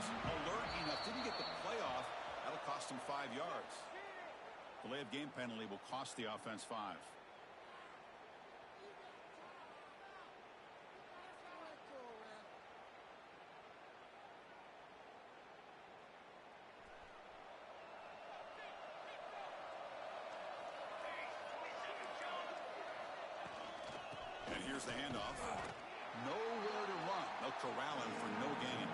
wasn't alert enough, didn't get the play off. That'll cost him 5 yards. Delay of game penalty will cost the offense 5. And here's the handoff. Nowhere to run. They'll corral him for no gain.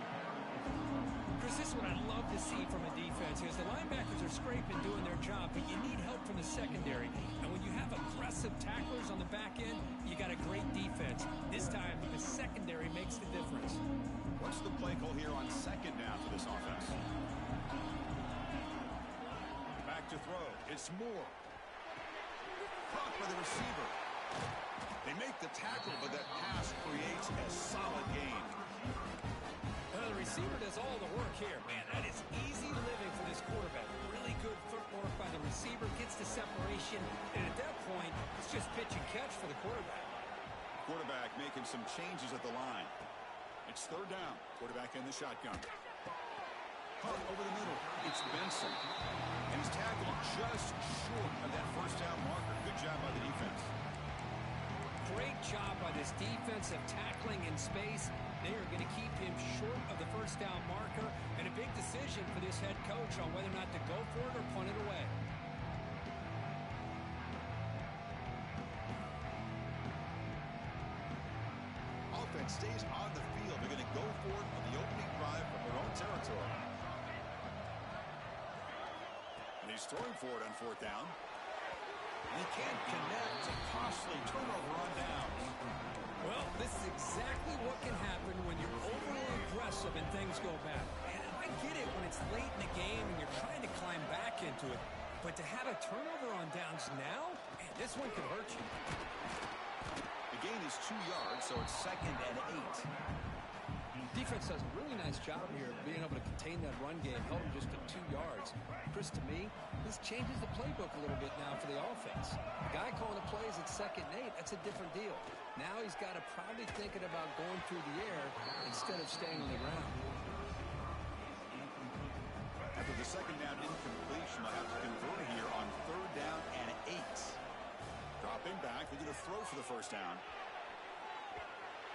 Chris, this is what I love to see from a defense is the linebackers are scraping, doing their job, but you need help from the secondary. And when you have aggressive tacklers on the back end, you got a great defense. This time, the secondary makes the difference. What's the play call here on second down for this offense? Back to throw. It's Moore. Caught by the receiver. They make the tackle, but that pass creates a solid gain. The receiver does all the work here. Man, that is easy living for this quarterback. Really good footwork by the receiver, gets the separation, and at that point, it's just pitch and catch for the quarterback. Quarterback making some changes at the line. It's third down. Quarterback in the shotgun. Caught over the middle. It's Benson. And he's tackled just short of that first down marker. Good job by the defense. Great job by this defense of tackling in space. They are going to keep him short of the first down marker, and a big decision for this head coach on whether or not to go for it or punt it away. Offense stays on the field. They're going to go for it on the opening drive from their own territory. And he's throwing for it on fourth down. And he can't connect. A costly turnover on downs. Well, this is exactly what can happen when you're overly aggressive and things go bad. And I get it when it's late in the game and you're trying to climb back into it. But to have a turnover on downs now, man, this one could hurt you. The gain is 2 yards, so it's 2nd and 8. Defense does a really nice job here of being able to contain that run game, held him just to 2 yards. Chris, to me, this changes the playbook a little bit now for the offense. The guy calling the plays at 2nd and 8, that's a different deal. Now he's got to probably thinking about going through the air instead of staying on the ground. After the second down incompletion, they'll have to convert here on third down and 8. Dropping back, they're going to throw for the first down.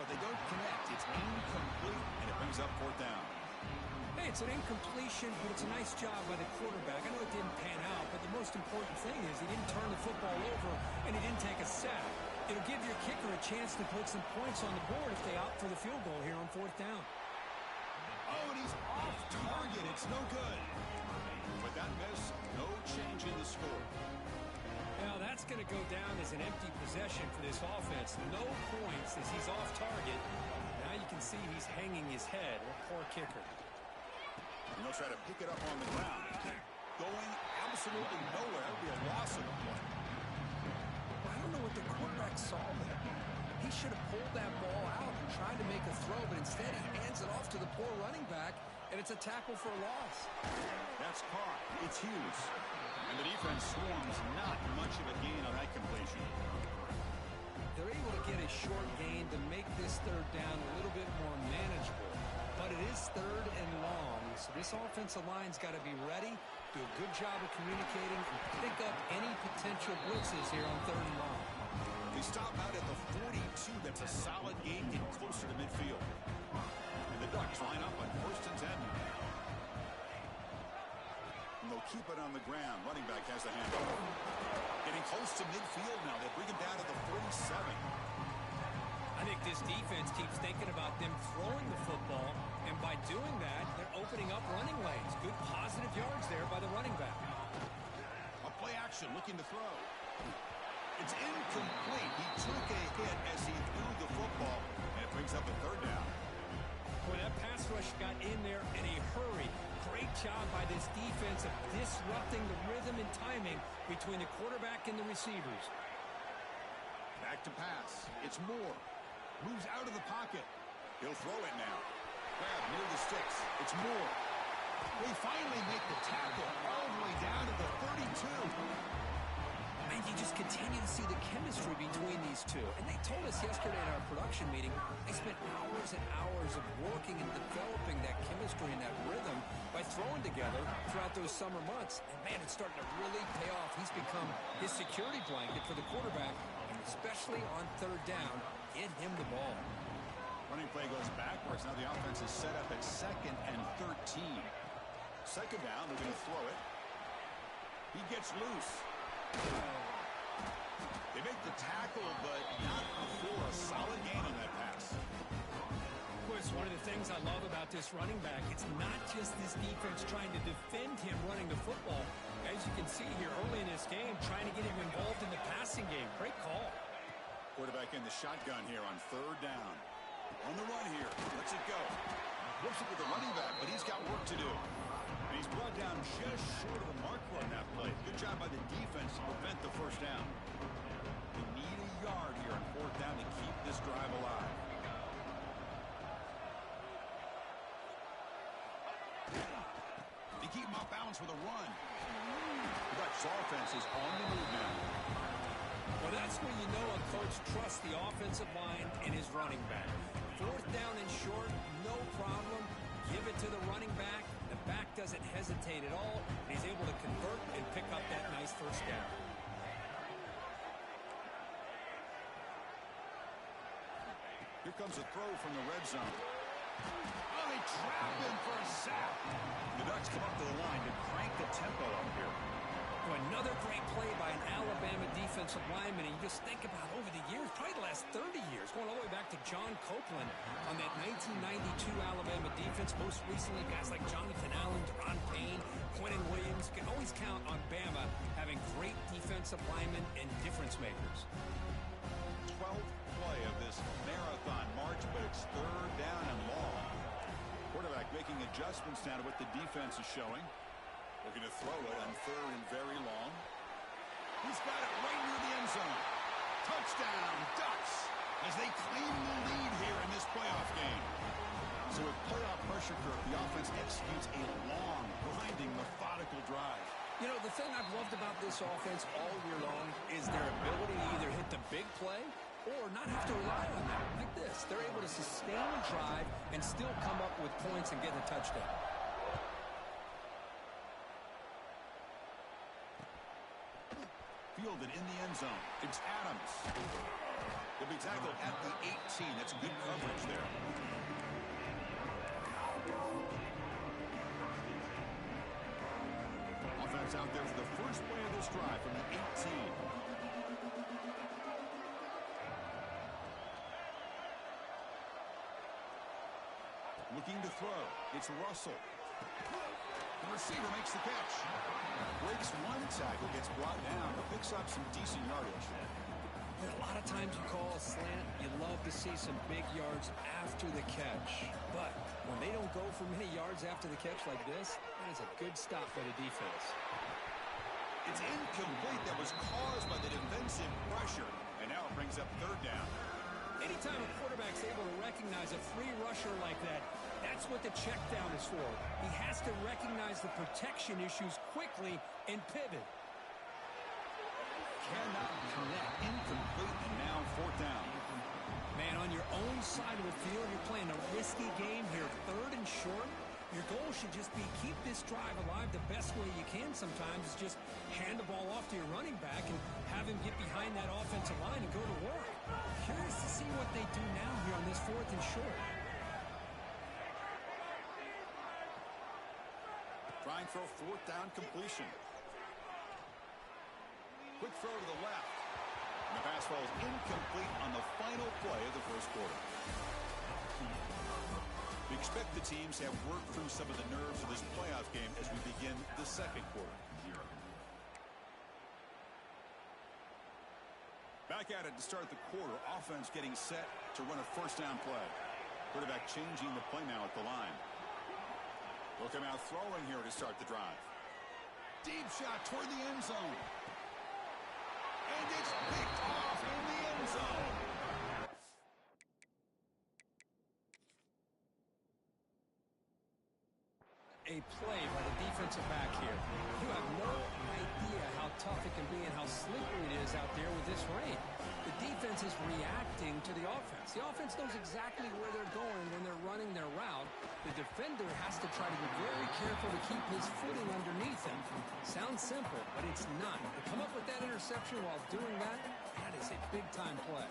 But they don't connect. It's incomplete, and it brings up fourth down. Hey, it's an incompletion, but it's a nice job by the quarterback. I know it didn't pan out, but the most important thing is he didn't turn the football over, and he didn't take a sack. It'll give your kicker a chance to put some points on the board if they opt for the field goal here on fourth down. Oh, and he's off target. It's no good. With that miss, no change in the score. Now, that's going to go down as an empty possession for this offense. No points as he's off target. Now you can see he's hanging his head. What poor kicker. And they'll try to pick it up on the ground. Going absolutely nowhere. That would be a loss of a point. I don't know what the quarterback saw there. He should have pulled that ball out and tried to make a throw, but instead he hands it off to the poor running back, and it's a tackle for a loss. That's caught. It's Hughes. And the defense swarms not much of a gain on that completion. They're able to get a short gain to make this third down a little bit more manageable. But it is third and long, so this offensive line's got to be ready, do a good job of communicating, and pick up any potential blitzes here on third and long. They stop out at the 42. That's a solid gain, getting closer to midfield. And the Ducks line up on 1st and 10. And they'll keep it on the ground. Running back has the handoff. Getting close to midfield now. They bring him down to the 47. I think this defense keeps thinking about them throwing the football, and by doing that, they're opening up running lanes. Good positive yards there by the running back. A play action looking to throw. It's incomplete. He took a hit as he threw the football, and it brings up a third down. Boy, that pass rush got in there in a hurry. Great job by this defense of disrupting the rhythm and timing between the quarterback and the receivers. Back to pass. It's Moore. Moves out of the pocket. He'll throw it now. Grab near the sticks. It's Moore. We finally make the tackle all the way down to the 32. And you just continue to see the chemistry between these two. And they told us yesterday in our production meeting, they spent hours and hours of working and developing that chemistry chemistry and that rhythm by throwing together throughout those summer months. And, man, it's starting to really pay off. He's become his security blanket for the quarterback, and especially on third down, get him the ball. Running play goes backwards. Now the offense is set up at 2nd and 13. Second down, they're going to throw it. He gets loose. They make the tackle, but not before a solid gain on that pass. Of course, one of the things I love about this running back, it's not just this defense trying to defend him running the football. As you can see here early in this game, trying to get him involved in the passing game. Great call. Quarterback in the shotgun here on third down. On the run here. Lets it go. Looks it with the running back, but he's got work to do. And he's brought down just short of the marker on that play. Good job by the defense to prevent the first down. They need a yard here on fourth down to keep this drive alive. They keep him off balance with a run. The Bucs offense is on the move now. Well, that's where you know a coach trusts the offensive line and his running back. Fourth down and short, no problem. Give it to the running back. The back doesn't hesitate at all. He's able to convert and pick up that nice first down. Here comes a throw from the red zone. Oh, they trap him for a sack. The Ducks come up to the line to crank the tempo up here. Well, another great play by an Alabama defensive lineman. And you just think about over the years, probably the last 30 years, going all the way back to John Copeland on that 1992 Alabama defense. Most recently, guys like Jonathan Allen, Deron Payne, Quentin Williams. You can always count on Bama having great defensive linemen and difference makers. 12th play of this marathon march, but it's third down and long. Quarterback making adjustments now to what the defense is showing. Looking to throw it on third and very long. He's got it right near the end zone. Touchdown, Ducks, as they claim the lead here in this playoff game. So with playoff pressure, Kirk, the offense executes a long, grinding, methodical drive. You know, the thing I've loved about this offense all year long is their ability to either hit the big play or not have to rely on that. Like this, they're able to sustain a drive and still come up with points and get a touchdown. Fielded in the end zone. It's Adams. He'll be tackled at the 18. That's good coverage there. Offense out there for the first play of this drive from the 18. Looking to throw. It's Russell. The receiver makes the catch. Breaks one tackle, gets brought down, but picks up some decent yardage. And a lot of times you call a slant, you love to see some big yards after the catch. But when they don't go for many yards after the catch like this, that is a good stop by the defense. It's incomplete. That was caused by the defensive pressure. And now it brings up third down. Anytime a quarterback's able to recognize a free rusher like that, that's what the check down is for. He has to recognize the protection issues quickly and pivot. Cannot connect. Incomplete, and now fourth down. Man, on your own side of the field, you're playing a risky game here. Third and short. Your goal should just be keep this drive alive the best way you can sometimes is just hand the ball off to your running back and have him get behind that offensive line and go to work. Curious to see what they do now here on this fourth and short. Trying for a fourth down completion. Quick throw to the left. And the pass falls incomplete on the final play of the first quarter. We expect the teams to have worked through some of the nerves of this playoff game as we begin the second quarter. Back at it to start the quarter. Offense getting set to run a first down play. Quarterback changing the play now at the line. They'll come out throwing here to start the drive. Deep shot toward the end zone. And it's picked off in the end zone. A play by the defensive back here. You have no idea how tough it can be and how slippery it is out there with this rain. The defense is reacting to the offense. The offense knows exactly where they're going when they're running their route. The defender has to try to be very careful to keep his footing underneath him. Sounds simple, but it's not. To come up with that interception while doing that, that is a big-time play.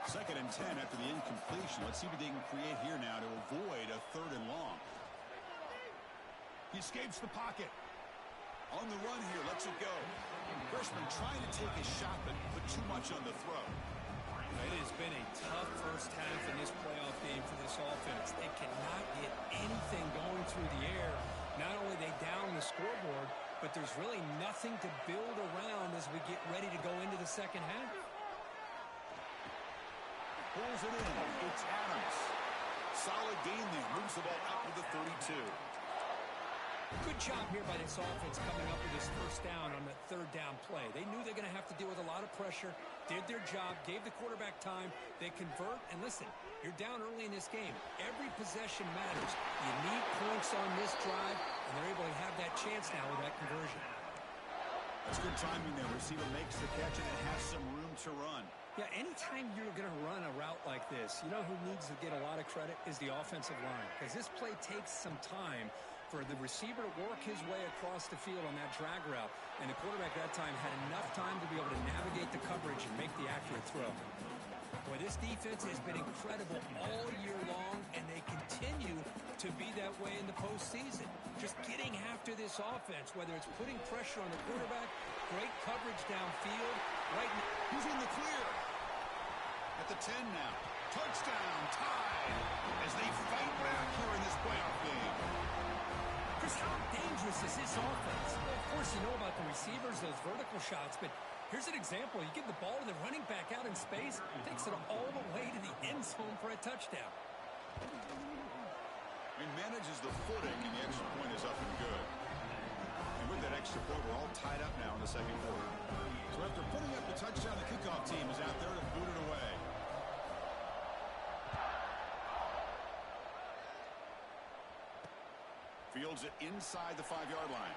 2nd and 10 after the incompletion. Let's see what they can create here now to avoid a 3rd and long. He escapes the pocket. On the run here, lets it go. Freshman trying to take a shot, but put too much on the throw. It has been a tough first half in this playoff game for this offense. They cannot get anything going through the air. Not only are they down the scoreboard, but there's really nothing to build around as we get ready to go into the second half. Pulls it in. It's Adams. Solid gain there. Moves the ball out to the 32. Good job here by this offense coming up with this first down on the 3rd down play. They knew they're going to have to deal with a lot of pressure, did their job, gave the quarterback time. They convert, and listen, you're down early in this game. Every possession matters. You need points on this drive, and they're able to have that chance now with that conversion. That's good timing there. Receiver makes the catch, and it has some room to run. Yeah, anytime you're going to run a route like this, you know who needs to get a lot of credit is the offensive line, because this play takes some time for the receiver to work his way across the field on that drag route. And the quarterback that time had enough time to be able to navigate the coverage and make the accurate throw. Boy, this defense has been incredible all year long, and they continue to be that way in the postseason. Just getting after this offense, whether it's putting pressure on the quarterback, great coverage downfield. He's in the clear. At the 10 now. Touchdown, tied, as they fight back here in this playoff game. Chris, how dangerous is this offense? Well, of course, you know about the receivers, those vertical shots, but here's an example. You give the ball to the running back out in space, takes it all the way to the end zone for a touchdown. He manages the footing, and the extra point is up and good. And with that extra point, we're all tied up now in the 2nd quarter. So after putting up the touchdown, the kickoff team is out there to boot it away. Fields it inside the 5-yard line.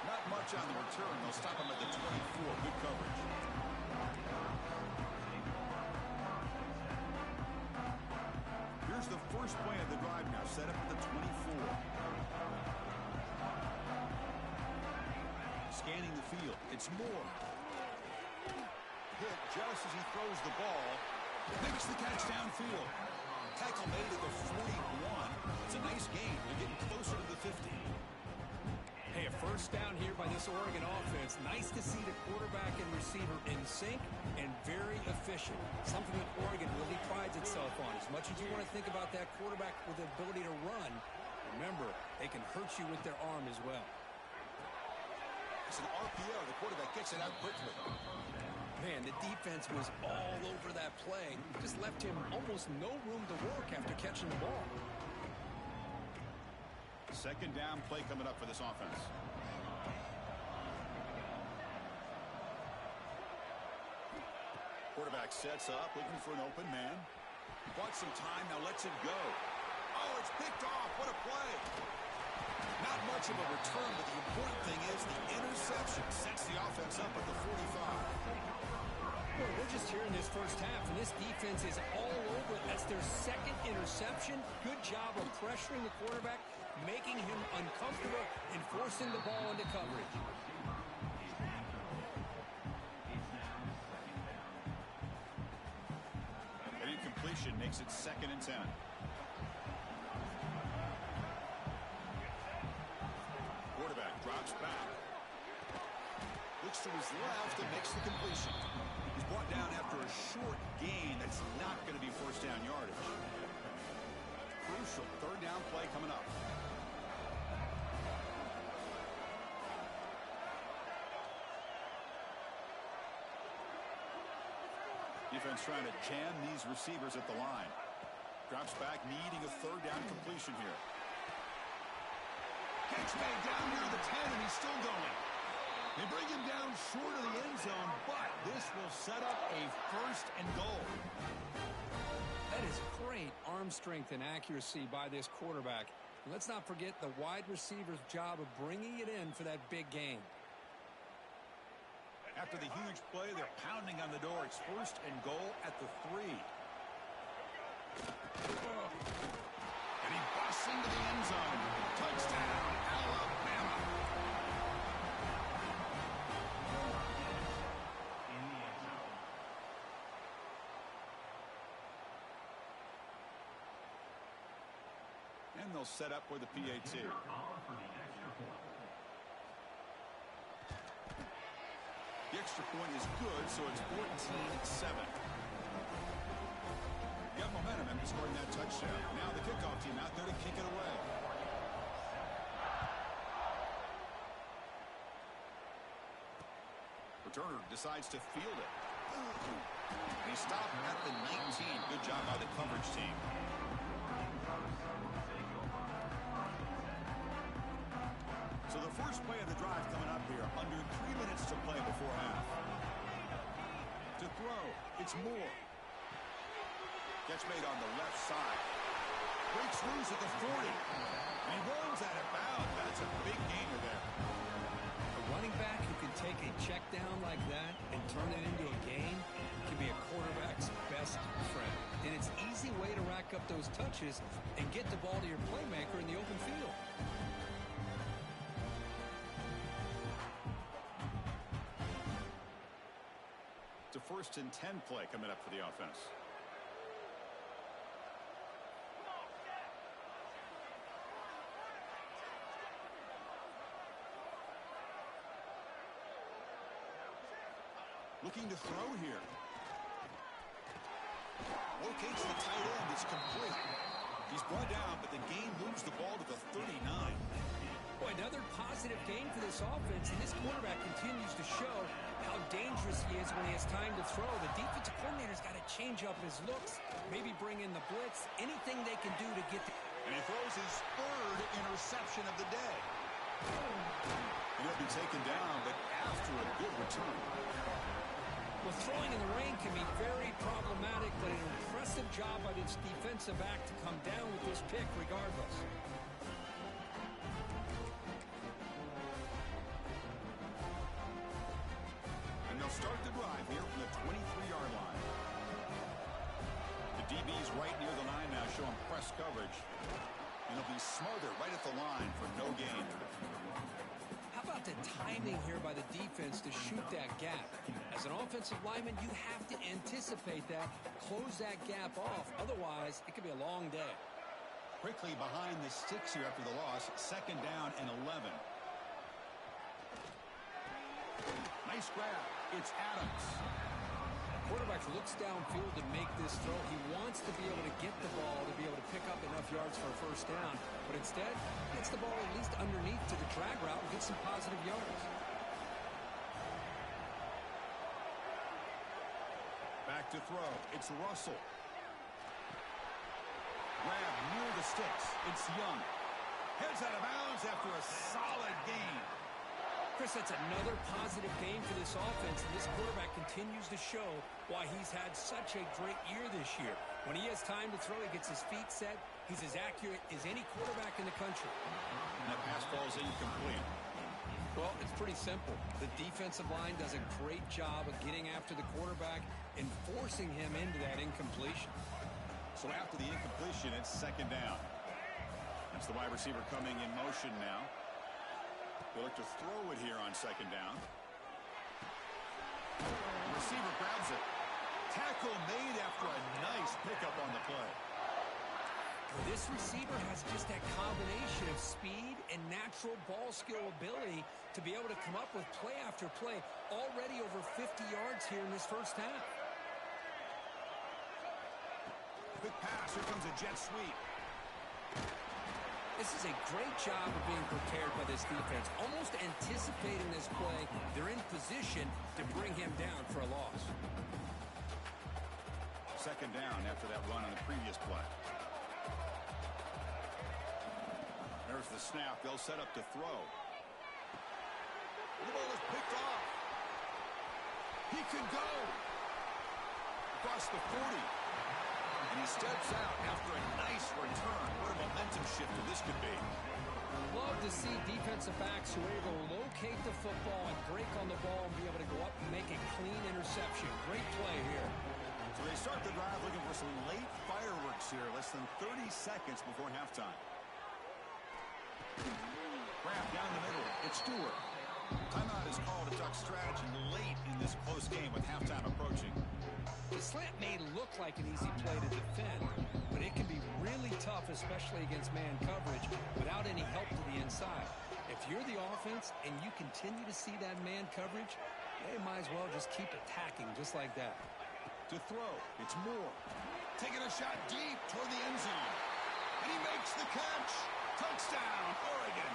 Not much on the return. They'll stop him at the 24. Good coverage. Here's the first play of the drive now. Set up at the 24. Scanning the field. It's Moore. Hit just as he throws the ball. Makes the catch downfield. Tackle made at the 41. It's a nice gain. They're getting closer to the 50. Hey, a first down here by this Oregon offense. Nice to see the quarterback and receiver in sync and very efficient. Something that Oregon really prides itself on. As much as you want to think about that quarterback with the ability to run, remember, they can hurt you with their arm as well. It's an RPO. The quarterback gets it out quickly. Man, the defense was all over that play. Just left him almost no room to work after catching the ball. 2nd down play coming up for this offense. Quarterback sets up, looking for an open man. Bought some time, now lets it go. Oh, it's picked off. What a play. Not much of a return, but the important thing is the interception sets the offense up at the 45. Well, we're just here in this first half, and this defense is all over. That's their 2nd interception. Good job of pressuring the quarterback, making him uncomfortable, and forcing the ball into coverage. An incompletion makes it 2nd and 10. Quarterback drops back. Looks to his left and makes the completion. He's brought down after a short gain. That's not going to be first down yardage. Crucial 3rd down play coming up. Defense trying to jam these receivers at the line. Drops back, needing a 3rd down completion here. Catch made down near the 10, and he's still going. They bring him down short of the end zone, but this will set up a 1st and goal. That is great arm strength and accuracy by this quarterback. And let's not forget the wide receiver's job of bringing it in for that big gain. After the huge play, they're pounding on the door. It's 1st and goal at the 3. And he busts into the end zone. Touchdown, Alabama. And they'll set up for the PAT. The extra point is good, so it's 14-7. Got momentum after scoring that touchdown. Now the kickoff team out there to kick it away. Returner decides to field it. And he stopped at the 19. Good job by the coverage team. So the first play of the drive coming up here. Under 3 minutes to play before half. To throw, it's Moore. Catch made on the left side. Breaks loose at the 40. And he rolls out of bounds. That's a big gainer there. A running back who can take a check down like that and turn it into a gain can be a quarterback's best friend. And it's an easy way to rack up those touches and get the ball to your playmaker in the open field. It's a 1st and 10 play coming up for the offense. Looking to throw here. Locates the tight end. It's complete. He's brought down, but the game moves the ball to the 39. Boy, another positive game for this offense, and this quarterback continues to show how dangerous he is when he has time to throw. The defensive coordinator's got to change up his looks, maybe bring in the blitz, anything they can do to get the... And he throws his 3rd interception of the day. And he'll be taken down, but after a good return. Well, throwing in the rain can be very problematic, but an impressive job by this defensive back to come down with this pick regardless. And they'll start the drive here from the 23-yard line. The DB's right near the line now, showing press coverage. And he'll be smothered right at the line for no gain. How about the timing here by the defense to shoot that gap? As an offensive lineman, you have to anticipate that, close that gap off. Otherwise, it could be a long day. Quickly behind the sticks here after the loss. 2nd down and 11. Nice grab. It's Adams. Quarterback looks downfield to make this throw. He wants to be able to get the ball to be able to pick up enough yards for a 1st down. But instead, gets the ball at least underneath to the drag route and gets some positive yards. Back to throw. It's Russell. Grab near the sticks. It's Young. Heads out of bounds after a solid gain. Chris, that's another positive game for this offense, and this quarterback continues to show why he's had such a great year this year. When he has time to throw, he gets his feet set. He's as accurate as any quarterback in the country. And that pass falls incomplete. Well, it's pretty simple. The defensive line does a great job of getting after the quarterback and forcing him into that incompletion. So after the incompletion, it's 2nd down. That's the wide receiver coming in motion now. They'll look to throw it here on 2nd down. The receiver grabs it. Tackle made after a nice pickup on the play. This receiver has just that combination of speed and natural ball skill ability to be able to come up with play after play. Already over 50 yards here in this 1st half. Quick pass. Here comes a jet sweep. This is a great job of being prepared by this defense. Almost anticipating this play, they're in position to bring him down for a loss. 2nd down after that run on the previous play. There's the snap. They'll set up to throw. The ball is picked off. He can go. Across the 40. And he steps out after a nice return. What a momentum shifter this could be. love to see defensive backs who are able to locate the football and break on the ball and be able to go up and make a clean interception. Great play here. So they start the drive looking for some late fireworks here, less than 30 seconds before halftime. Wrap down the middle. It's Stewart. Timeout is called to duck strategy late in this close game with halftime approaching. The slant may look like an easy play to defend, but it can be really tough, especially against man coverage, without any help to the inside. If you're the offense and you continue to see that man coverage, they might as well just keep attacking just like that. To throw, it's Moore. Taking a shot deep toward the end zone. And he makes the catch. Touchdown, Oregon.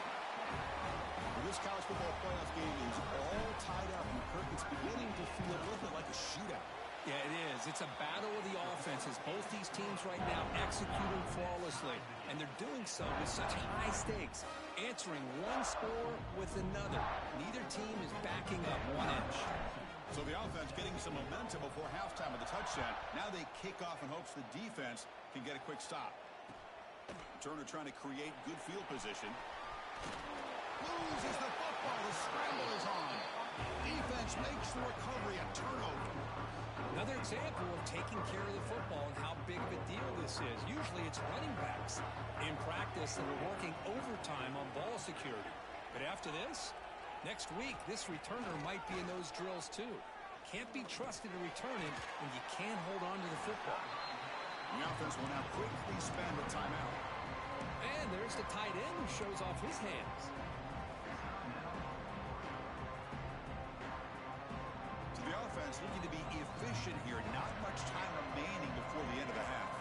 Well, this college football playoff game is all tied up, and Kirk, it's beginning to feel a little bit like a shootout. Yeah, it is. It's a battle of the offenses. Both these teams right now executing flawlessly, and they're doing so with such high stakes, answering one score with another. Neither team is backing up 1 inch. So the offense getting some momentum before halftime with the touchdown. Now they kick off in hopes the defense can get a quick stop. Turner trying to create good field position. Loses the football. The scramble is on. Defense makes the recovery. A turnover. Another example of taking care of the football and how big of a deal this is. Usually it's running backs in practice that are working overtime on ball security. But after this, next week, this returner might be in those drills too. Can't be trusted to return it when you can't hold on to the football. The offense will now quickly spend a timeout. And there's the tight end who shows off his hands. So the offense looking to be efficient here. Not much time remaining before the end of the half.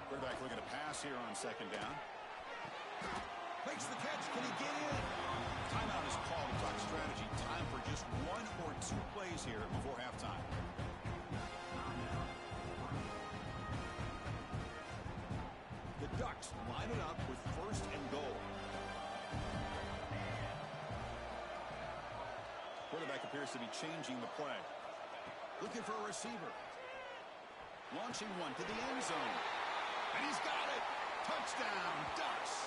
Quarterback looking to pass here on second down. Makes the catch. Can he get in? Timeout is called to talk strategy. Time for just 1 or 2 plays here before halftime. The Ducks line it up with 1st and goal. Quarterback appears to be changing the play. Looking for a receiver. Launching one to the end zone. And he's got it. Touchdown, Ducks.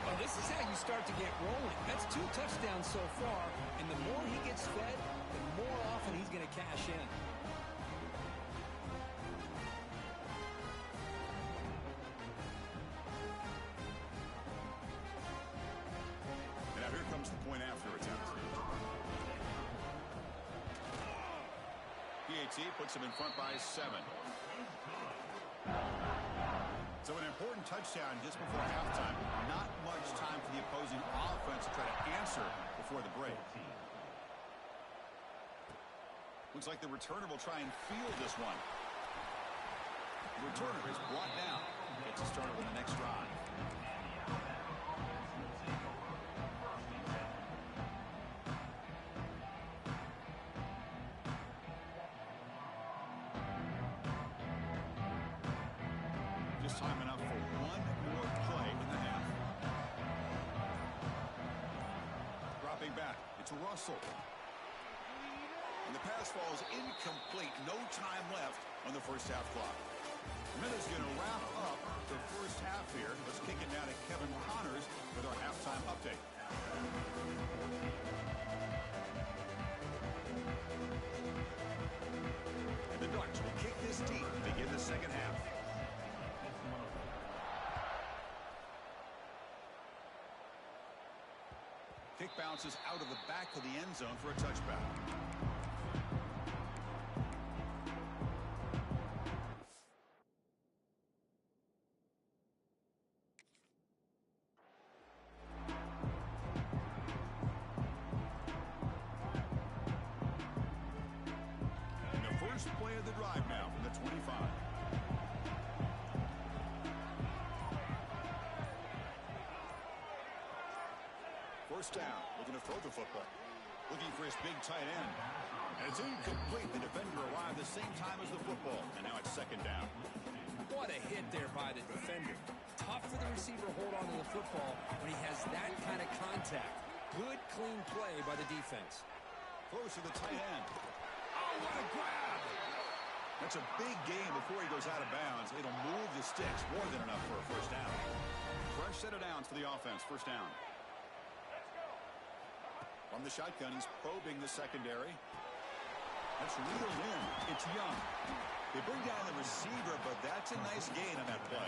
Well, this is how you start to get rolling. That's 2 touchdowns so far, and the more he gets fed, the more often he's going to cash in. And now here comes the point after attempt. PAT puts him in front by 7. So an important touchdown just before halftime. Not much time for the opposing offense to try to answer before the break. Looks like the returner will try and field this one. The returner is brought down. Gets us started with the next drive. Just time enough for 1 more play in the half. Dropping back. It's Russell. And the pass falls incomplete. No time left on the first half clock. Minutes going to wrap up the first half here. Let's kick it down to Kevin Connors with our halftime update. And the Ducks will kick this deep to begin the second half. Kick bounces out of the back of the end zone for a touchback. And the first play of the drive now from the 25. First down, looking to throw the football. Looking for his big tight end. And it's incomplete. The defender arrived the same time as the football. And now it's second down. What a hit there by the defender. Tough for the receiver to hold on to the football when he has that kind of contact. Good, clean play by the defense. Close to the tight end. Oh, what a grab! That's a big gain before he goes out of bounds. It'll move the sticks more than enough for a first down. Fresh set of downs. downs for the offense. First down. From the shotgun, he's probing the secondary. That's reeled in. It's Young. They bring down the receiver, but that's a nice gain on that play.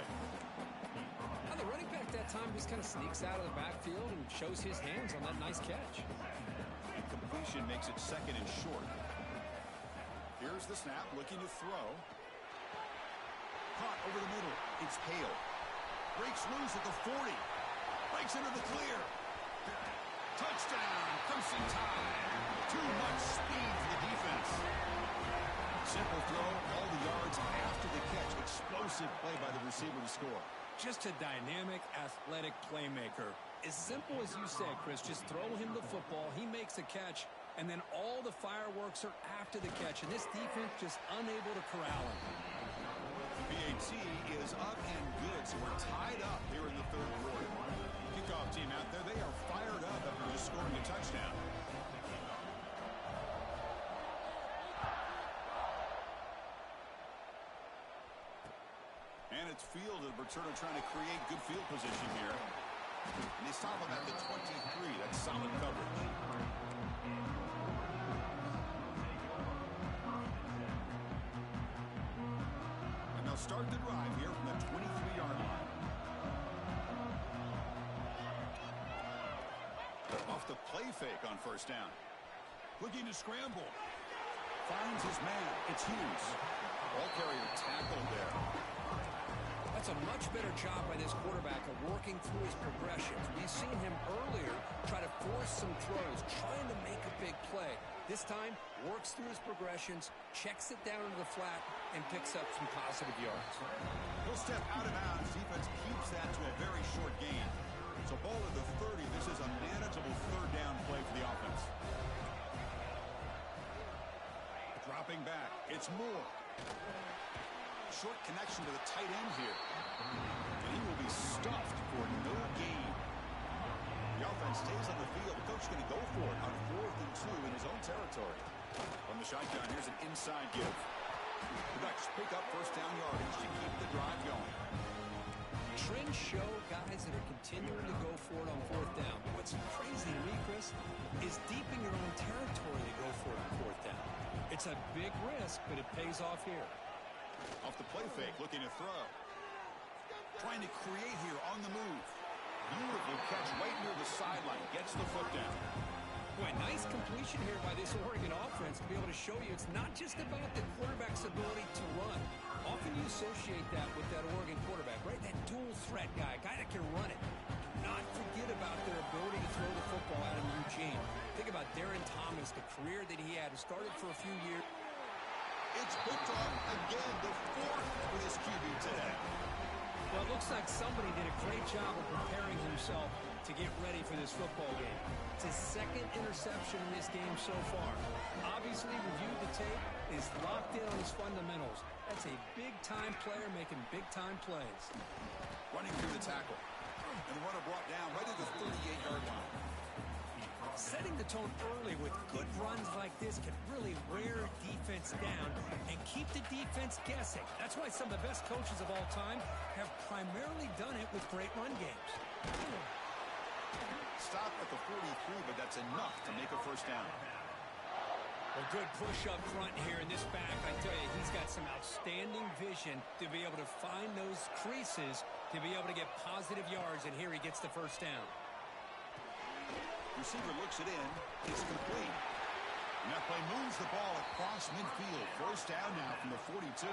Now the running back that time just kind of sneaks out of the backfield and shows his hands on that nice catch. And completion makes it second and short. Here's the snap, looking to throw. Caught over the middle. It's Hale. Breaks loose at the 40. Breaks into the clear. Touchdown, Crimson Tide. Too much speed for the defense. Simple throw, all the yards after the catch. Explosive play by the receiver to score. Just a dynamic, athletic playmaker. As simple as you said, Chris, just throw him the football, he makes a catch, and then all the fireworks are after the catch, and this defense just unable to corral him. BAT is up and good, so we're tied up here in the third quarter. Kickoff team out there, they are fired up after just scoring a touchdown. And it's fielded. Returner trying to create good field position here. And they stop him at the 23. That's solid coverage. And they'll start the drive here from the 23-yard line. Off the play fake on first down. Looking to scramble. Finds his man. It's Hughes. Ball carrier tackled there. That's a much better job by this quarterback of working through his progressions. We've seen him earlier try to force some throws, trying to make a big play. This time, works through his progressions, checks it down into the flat, and picks up some positive yards. He'll step out of bounds. Defense keeps that to a very short gain. So ball at the 30. This is a manageable third down play for the offense. Dropping back. It's Moore. Short connection to the tight end here. And he will be stuffed for no gain. The offense stays on the field. The coach is going to go for it on 4th and 2 in his own territory. From the shotgun, here's an inside give. The Ducks pick up first down yardage to keep the drive going. Trends show guys that are continuing to go for it on 4th down. What's crazy to me, Chris, is deep in your own territory to go for it on 4th down. It's a big risk, but it pays off here. Off the play fake, looking to throw. Trying to create here on the move. Beautiful catch right near the sideline. Gets the foot down. Boy, nice completion here by this Oregon offense to be able to show you it's not just about the quarterback's ability to run. Often you associate that with that Oregon quarterback, right? That dual threat guy that can run it. Do not forget about their ability to throw the football out of Eugene. Think about Darren Thomas, the career that he had. He started for a few years. It's picked off again, the 4th for this QB today. Well, it looks like somebody did a great job of preparing himself to get ready for this football game. It's his second interception in this game so far. Obviously reviewed the tape, is locked in on his fundamentals. That's a big-time player making big-time plays. Running through the tackle. And the runner brought down right at the 38-yard line. Setting the tone early with good runs like this can really wear defense down and keep the defense guessing. That's why some of the best coaches of all time have primarily done it with great run games. Stop at the 43, but that's enough to make a first down. A good push up front here in this back. I tell you, he's got some outstanding vision to be able to find those creases, to be able to get positive yards, and here he gets the first down. Receiver looks it in. It's complete. And that play moves the ball across midfield. First down now from the 42.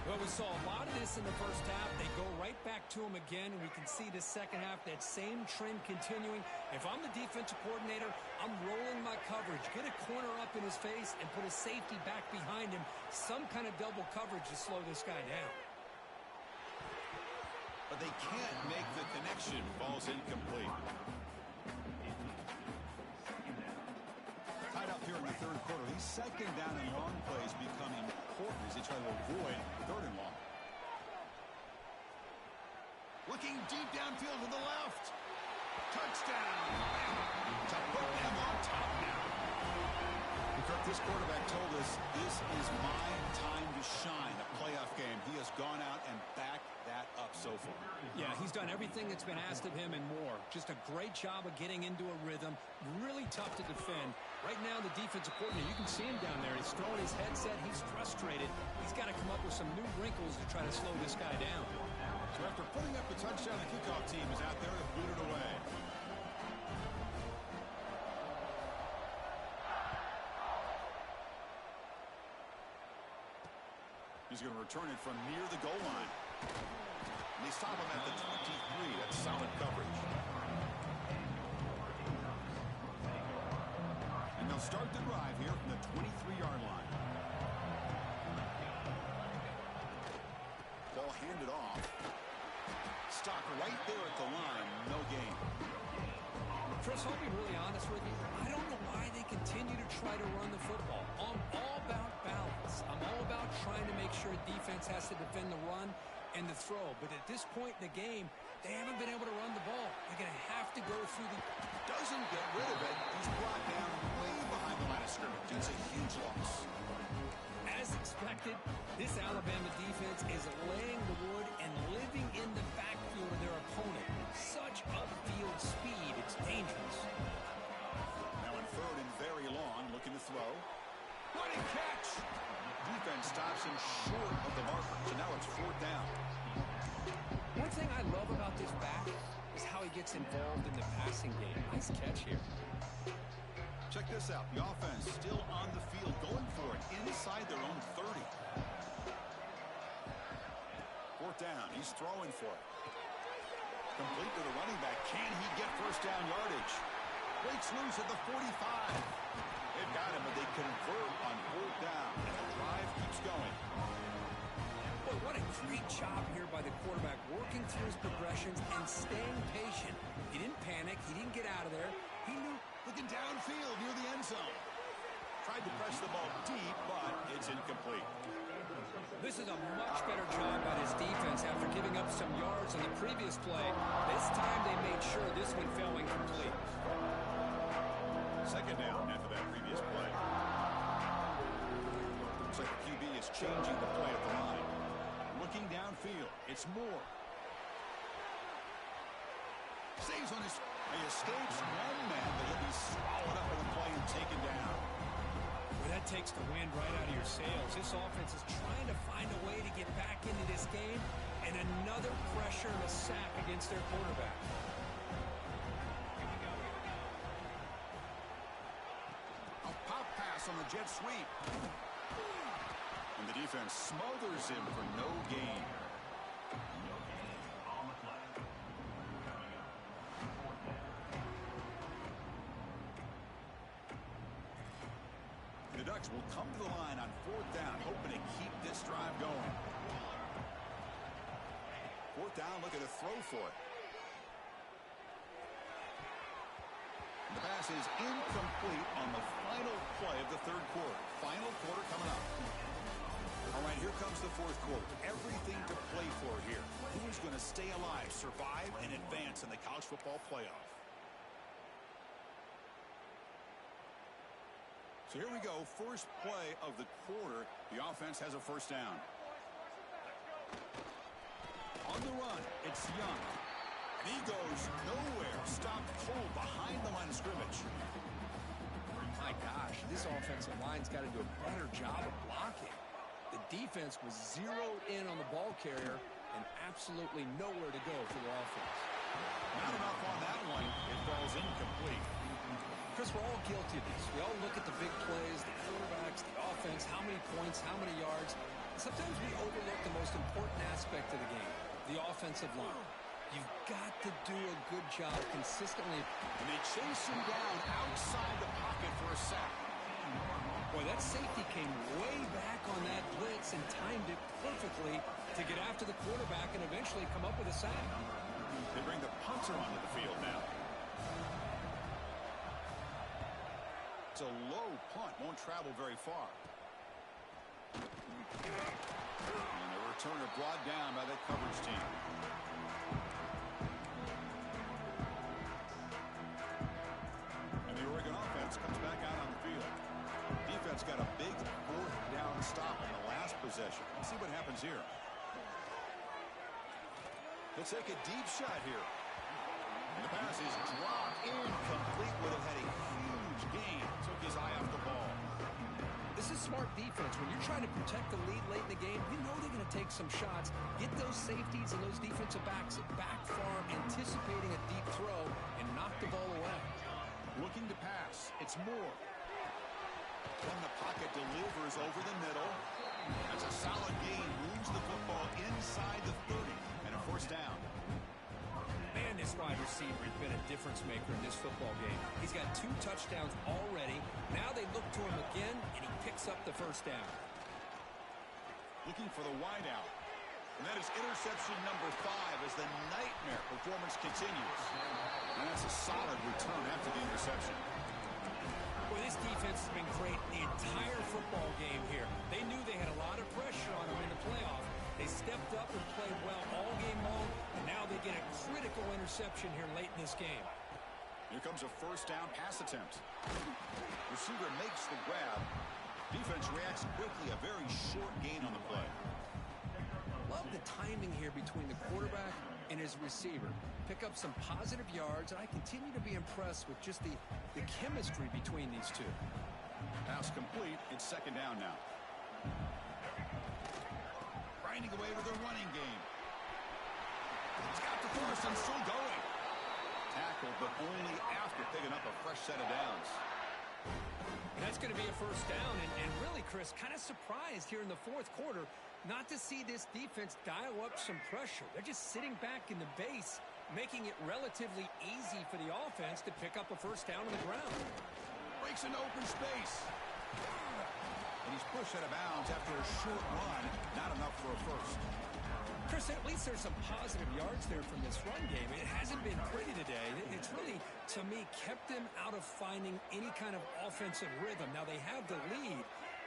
Well, we saw a lot of this in the first half. They go right back to him again, and we can see the second half, that same trend continuing. If I'm the defensive coordinator, I'm rolling my coverage. Get a corner up in his face and put a safety back behind him. Some kind of double coverage to slow this guy down. But they can't make the connection. Ball's incomplete. Tied up here in the third quarter. These second down and long plays become important as they try to avoid third and long. Looking deep downfield to the left. Touchdown. To put them on top now. Kirk, this quarterback told us this is my time to shine. A playoff game. He has gone out and backed that up so far. Yeah, he's done everything that's been asked of him and more. Just a great job of getting into a rhythm. Really tough to defend. Right now, the defensive coordinator, you can see him down there. He's throwing his headset. He's frustrated. He's got to come up with some new wrinkles to try to slow this guy down. So after putting up the touchdown, the kickoff team is out there to boot it away. He's going to return it from near the goal line. And they stop him at the 23. That's solid coverage. And they'll start the drive here from the 23-yard line. Ball handed off. Stopped right there at the line. No gain. Chris, I'll be really honest with you. I don't know why they continue to try to run the football. I'm all about balance. I'm all about trying to make sure defense has to defend the run and the throw. But at this point in the game, they haven't been able to run the ball. They're going to have to go through the... Doesn't get rid of it. He's brought down way behind the line of scrimmage. It's a huge loss. As expected, this Alabama defense is laying the wood and living in the backfield of their opponent. Such upfield speed, it's dangerous. Now in third and very long, looking to throw. Running catch! Defense stops him short of the marker, so now it's fourth down. One thing I love about this back is how he gets involved in the passing game. Nice catch here. Check this out. The offense still on the field, going for it inside their own 30. Fourth down. He's throwing for it. Complete to the running back. Can he get first down yardage? Breaks loose at the 45. They've got him, but they convert on fourth down, and the drive keeps going. Boy, what a great job here by the quarterback, working through his progressions and staying patient. He didn't panic. He didn't get out of there. He knew. Looking downfield near the end zone. Tried to press the ball deep, but it's incomplete. This is a much better job by his defense after giving up some yards on the previous play. This time they made sure this one fell incomplete. Second down after that previous play. Looks like the QB is changing the play at the line. Looking downfield. It's Moore. Saves on his... He escapes one man, but he'll be swallowed up in the play and taken down. Well, that takes the wind right out of your sails. This offense is trying to find a way to get back into this game, and another pressure and a sack against their quarterback. A pop pass on the jet sweep. And the defense smothers him for no gain. The Ducks will come to the line on fourth down, hoping to keep this drive going. Fourth down, looking to throw for it. And the pass is incomplete on the final play of the third quarter. Final quarter coming up. All right, here comes the fourth quarter. Everything to play for here. Who's going to stay alive, survive, and advance in the college football playoff? So here we go, first play of the quarter. The offense has a first down. On the run, it's Young. And he goes nowhere. Stopped cold behind the line of scrimmage. My gosh, this offensive line's got to do a better job of blocking. The defense was zeroed in on the ball carrier and absolutely nowhere to go for the offense. Not enough on that one. It falls incomplete. Chris, we're all guilty of this. We all look at the big plays, the quarterbacks, the offense, how many points, how many yards. Sometimes we overlook the most important aspect of the game, the offensive line. You've got to do a good job consistently. And they chase him down outside the pocket for a sack. Boy, that safety came way back on that blitz and timed it perfectly to get after the quarterback and eventually come up with a sack. They bring the punter onto the field now. It's a low punt, won't travel very far. And the returner brought down by that coverage team. And the Oregon offense comes back out on the field. Defense got a big fourth down stop in the last possession. Let's see what happens here. He'll take a deep shot here. And the pass is dropped. Incomplete. Would have had a huge gain. Took his eye off the ball. This is smart defense. When you're trying to protect the lead late in the game, you know they're going to take some shots, get those safeties and those defensive backs back far, anticipating a deep throw, and knock the ball away. Looking to pass. It's Moore. From the pocket, delivers over the middle. That's a solid gain. Moves the football inside the 30. And a first down. Man, this wide receiver has been a difference maker in this football game. He's got 2 touchdowns already. Now they look to him again, and he picks up the first down. Looking for the wideout. And that is interception number 5 as the nightmare performance continues. And that's a solid return after the interception. Boy, this defense has been great the entire football game here. They knew they had a lot of pressure on them in the playoff. They stepped up and played well all game long, and now they get a critical interception here late in this game. Here comes a first down pass attempt. Receiver makes the grab. Defense reacts quickly. A very short gain on the play. Love the timing here between the quarterback and his receiver. Pick up some positive yards, and I continue to be impressed with just the chemistry between these two. Pass complete. It's second down now. Grinding away with a running game. He's got the first and still going. Tackled, but only after picking up a fresh set of downs. And that's going to be a first down, and really, Chris, kind of surprised here in the fourth quarter not to see this defense dial up some pressure. They're just sitting back in the base, making it relatively easy for the offense to pick up a first down on the ground. Breaks into open space. And he's pushed out of bounds after a short run. Not enough for a first. Chris, at least there's some positive yards there from this run game. It hasn't been pretty today. It's really, to me, kept them out of finding any kind of offensive rhythm. Now, they have the lead,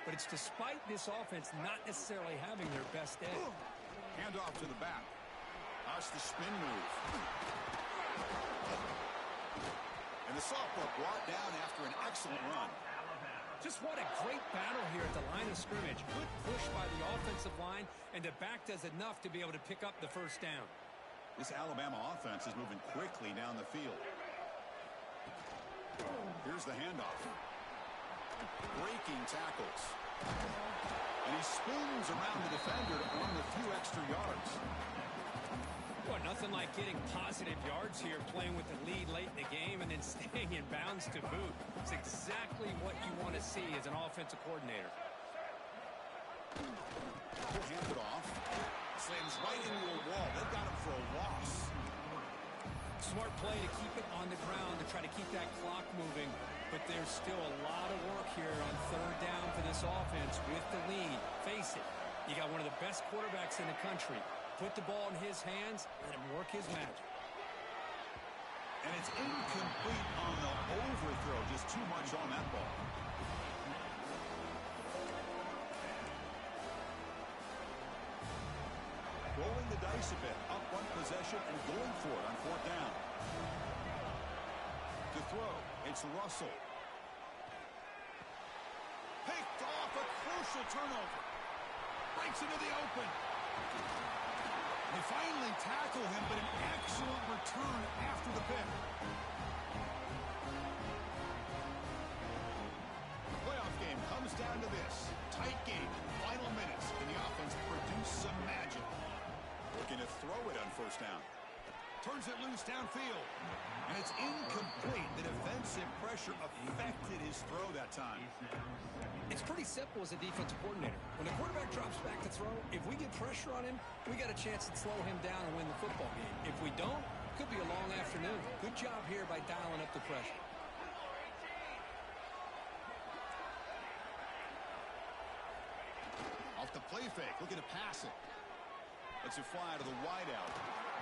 but it's despite this offense not necessarily having their best day. Hand off to the back. That's the spin move. And the sophomore brought down after an excellent run. Just what a great battle here at the line of scrimmage. Good push by the offensive line, and the back does enough to be able to pick up the first down. This Alabama offense is moving quickly down the field. Here's the handoff. Breaking tackles. And he spins around the defender to earn a few extra yards. Well, nothing like getting positive yards here, playing with the lead late in the game and then staying in bounds to boot. It's exactly what you want to see as an offensive coordinator. He'll hand it off. Slams right into a wall. They've got him for a loss. Smart play to keep it on the ground to try to keep that clock moving. But there's still a lot of work here on third down for this offense with the lead. Face it, you got one of the best quarterbacks in the country. Put the ball in his hands, let him work his magic. And it's incomplete on the overthrow. Just too much on that ball. Rolling the dice a bit. Up one possession and going for it on fourth down. To throw, it's Russell. Picked off, a crucial turnover. Breaks into the open. They finally tackle him, but an excellent return after the pick. The playoff game comes down to this. Tight game, final minutes, and the offense produce some magic. Looking to throw it on first down. Turns it loose downfield. And it's incomplete. The defensive pressure affected his throw that time. It's pretty simple as a defensive coordinator. When the quarterback drops back to throw, if we get pressure on him, we got a chance to slow him down and win the football game. If we don't, it could be a long afternoon. Good job here by dialing up the pressure. Off the play fake, looking to pass it. Lets it fly to the wideout.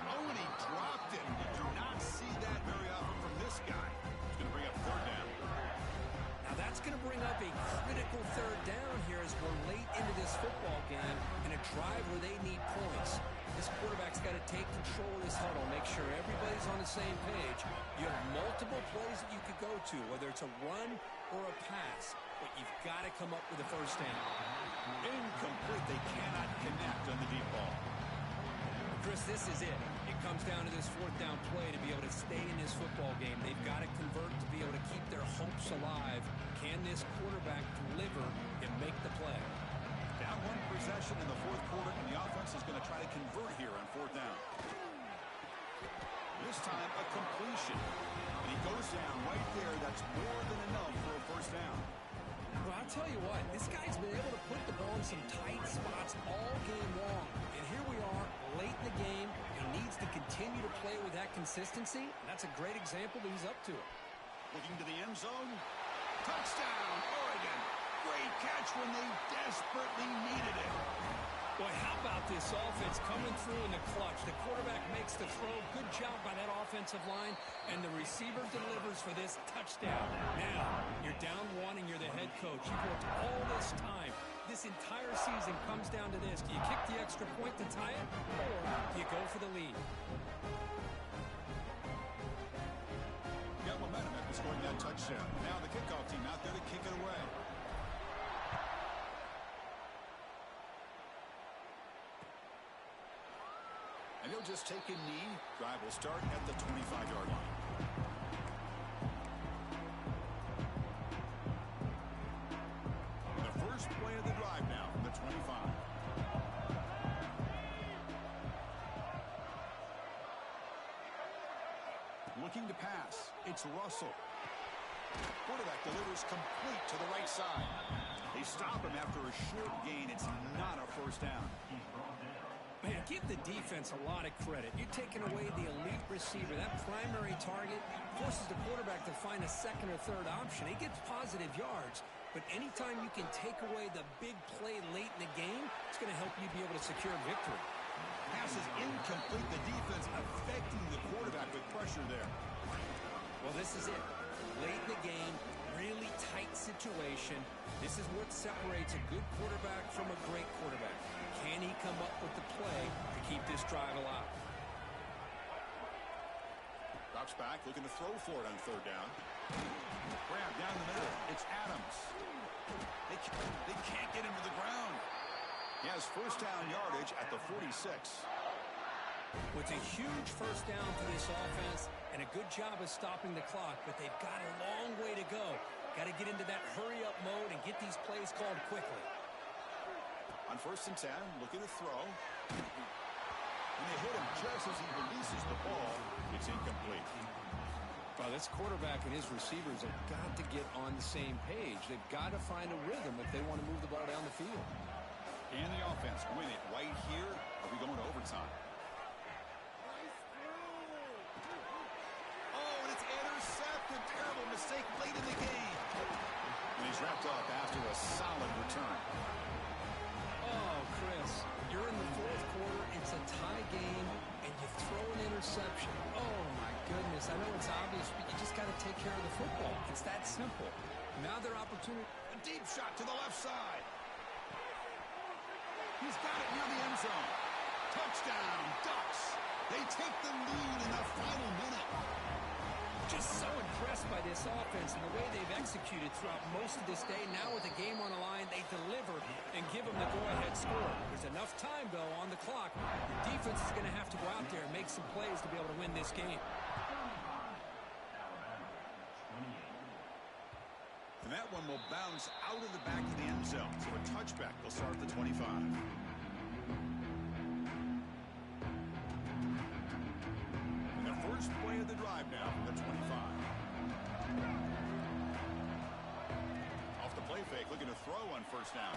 Oh, and he dropped it. You do not see that very often from this guy. He's going to bring up third down. Now that's going to bring up a critical third down here as we're late into this football game in a drive where they need points. This quarterback's got to take control of this huddle, make sure everybody's on the same page. You have multiple plays that you could go to, whether it's a run or a pass, but you've got to come up with a first down. Incomplete. They cannot connect on the deep ball. Chris, this is it. You comes down to this fourth down play to be able to stay in this football game. They've got to convert to be able to keep their hopes alive. Can this quarterback deliver and make the play? Down one possession in the fourth quarter, and the offense is going to try to convert here on fourth down. This time, a completion. And he goes down right there. That's more than enough for a first down. Well, I'll tell you what, this guy's been able to put the ball in some tight spots all game long. And here we are, late in the game. He needs to continue to play with that consistency. And that's a great example that he's up to it. Looking to the end zone. Touchdown, Oregon. Great catch when they desperately needed it. Boy, how about this offense coming through in the clutch? The quarterback makes the throw. Good job by that offensive line. And the receiver delivers for this touchdown. Now, you're down one and you're the head coach. You've worked all this time. This entire season comes down to this. Do you kick the extra point to tie it? Or do you go for the lead? Got momentum after scoring that touchdown. Now the kickoff team out there to kick it away. And he'll just take a knee. Drive will start at the 25-yard line. The first play of the drive now from the 25. Looking to pass. It's Russell. Quarterback delivers complete to the right side. They stop him after a short gain. It's not a first down. Man, give the defense a lot of credit. You're taking away the elite receiver. That primary target forces the quarterback to find a second or third option. He gets positive yards, but anytime you can take away the big play late in the game, it's going to help you be able to secure victory. Pass is incomplete. The defense affecting the quarterback with pressure there. Well, this is it. Late in the game, really tight situation. This is what separates a good quarterback from a great quarterback. Can he come up with the play to keep this drive alive? Drops back, looking to throw for it on third down. Grab down the middle. It's Adams. They can't get him to the ground. He has first down yardage at the 46. Well, it's a huge first down for this offense and a good job of stopping the clock, but they've got a long way to go. Got to get into that hurry-up mode and get these plays called quickly. On first and 10, looking to throw. And they hit him just as he releases the ball. It's incomplete. Well, this quarterback and his receivers have got to get on the same page. They've got to find a rhythm if they want to move the ball down the field. And the offense win it right here. Are we going to overtime? Oh, and it's intercepted. Terrible mistake late in the game. And he's wrapped up after a solid return. Oh, Chris, you're in the fourth quarter. It's a tie game, and you throw an interception. Oh, my goodness. I know it's obvious, but you just got to take care of the football. It's that simple. Now their opportunity. A deep shot to the left side. He's got it near the end zone. Touchdown, Ducks. They take the lead in the final minute. Just so impressed by this offense and the way they've executed throughout most of this day. Now with the game on the line, they deliver and give them the go-ahead score. There's enough time, though, on the clock. The defense is going to have to go out there and make some plays to be able to win this game. And that one will bounce out of the back of the end zone. So a touchback will start at the 25. And the first play of the drive now from the 25. Off the play fake, looking to throw on first down.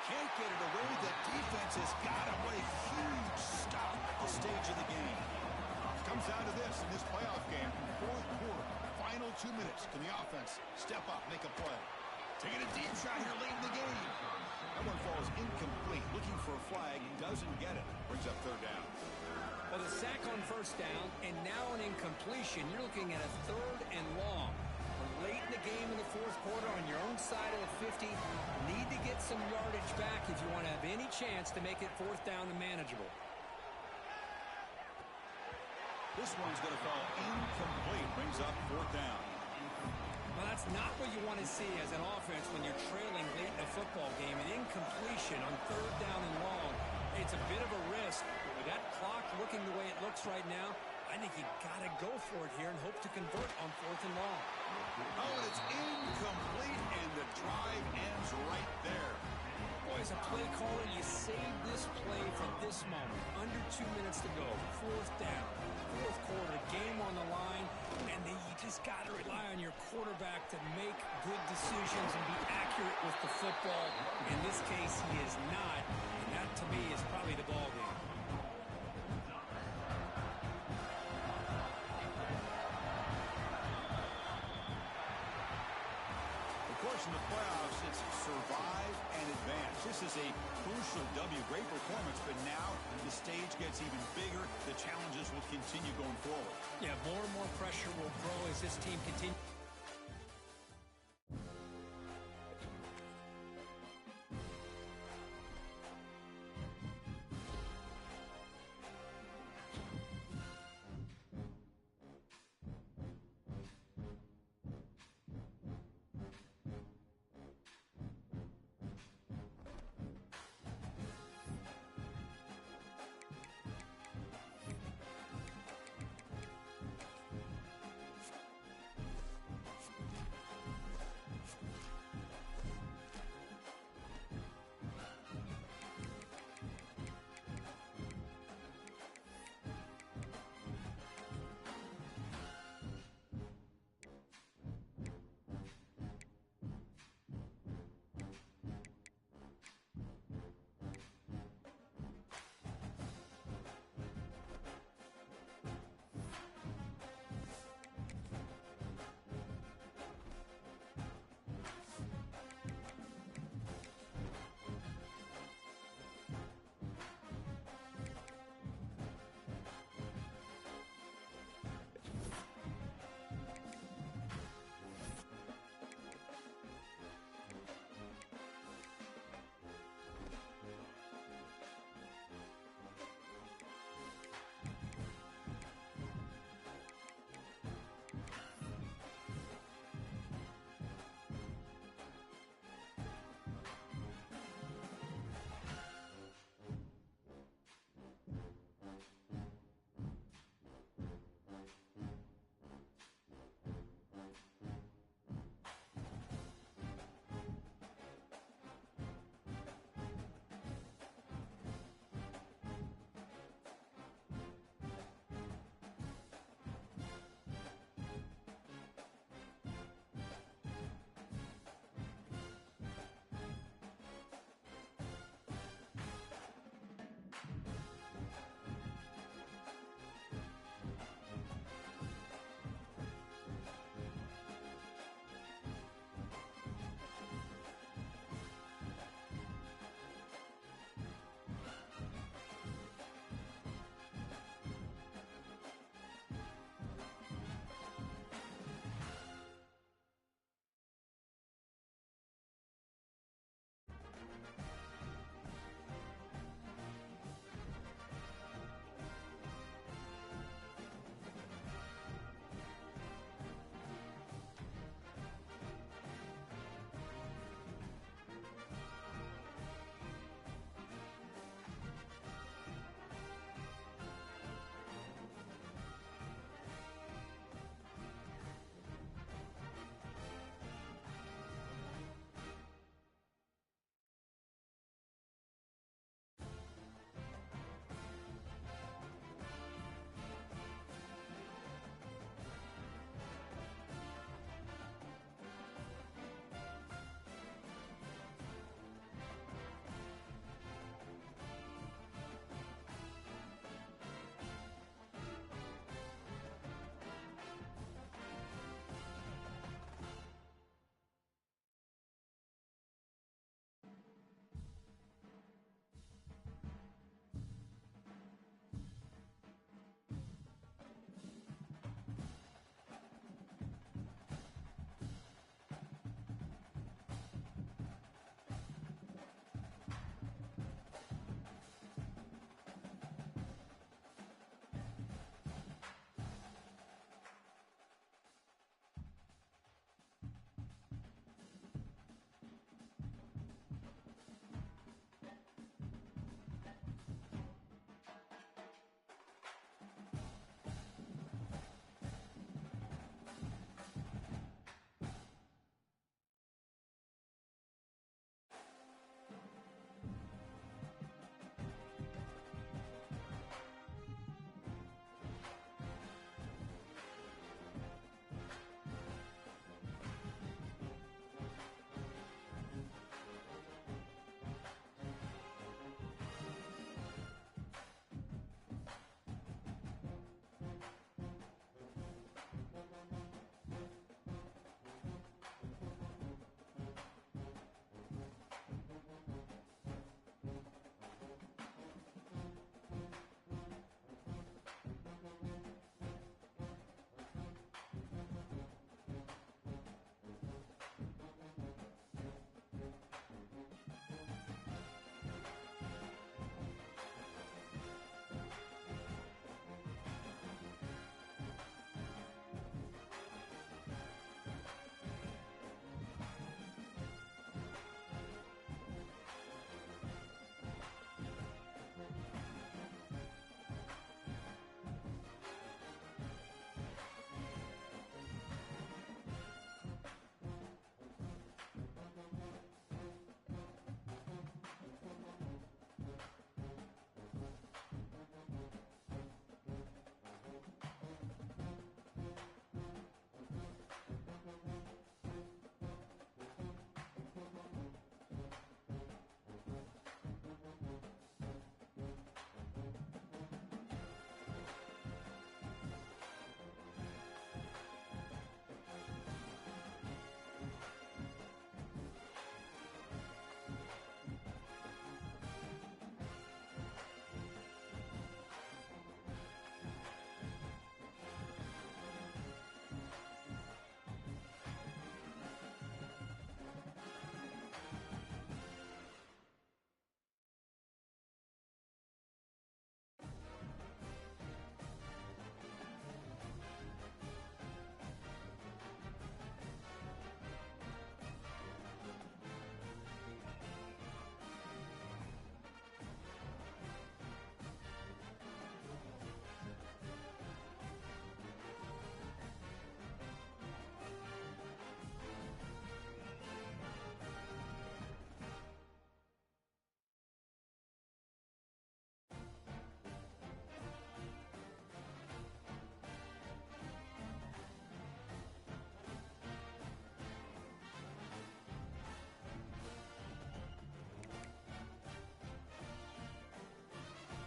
Can't get it away. The defense has got him. What a huge stop at the stage of the game. Comes down to this in this playoff game. Fourth quarter. Final 2 minutes. Can the offense step up, make a play? Taking a deep shot here late in the game. That one falls incomplete. Looking for a flag. Doesn't get it. Brings up third down. Well, the sack on first down, and now an incompletion. You're looking at a third and long. We're late in the game in the fourth quarter on your own side of the 50. Need to get some yardage back if you want to have any chance to make it fourth down and manageable. This one's going to fall incomplete. Brings up fourth down. Well, that's not what you want to see as an offense when you're trailing late in a football game. An incompletion on third down and long. it's a bit of a risk. But with that clock looking the way it looks right now, I think you got to go for it here and hope to convert on 4th and long. Oh, and it's incomplete, and the drive ends right there. Boy, as a play caller, you save this play for this moment. Under 2 minutes to go, 4th down, 4th quarter, game on the line, and then you just got to rely on your quarterback to make good decisions and be accurate with the football. In this case, he is not, and that to me is probably the ball game. In the playoffs, it's survive and advance. This is a crucial W. Great performance, but now the stage gets even bigger. The challenges will continue going forward. Yeah, more and more pressure will grow as this team continues.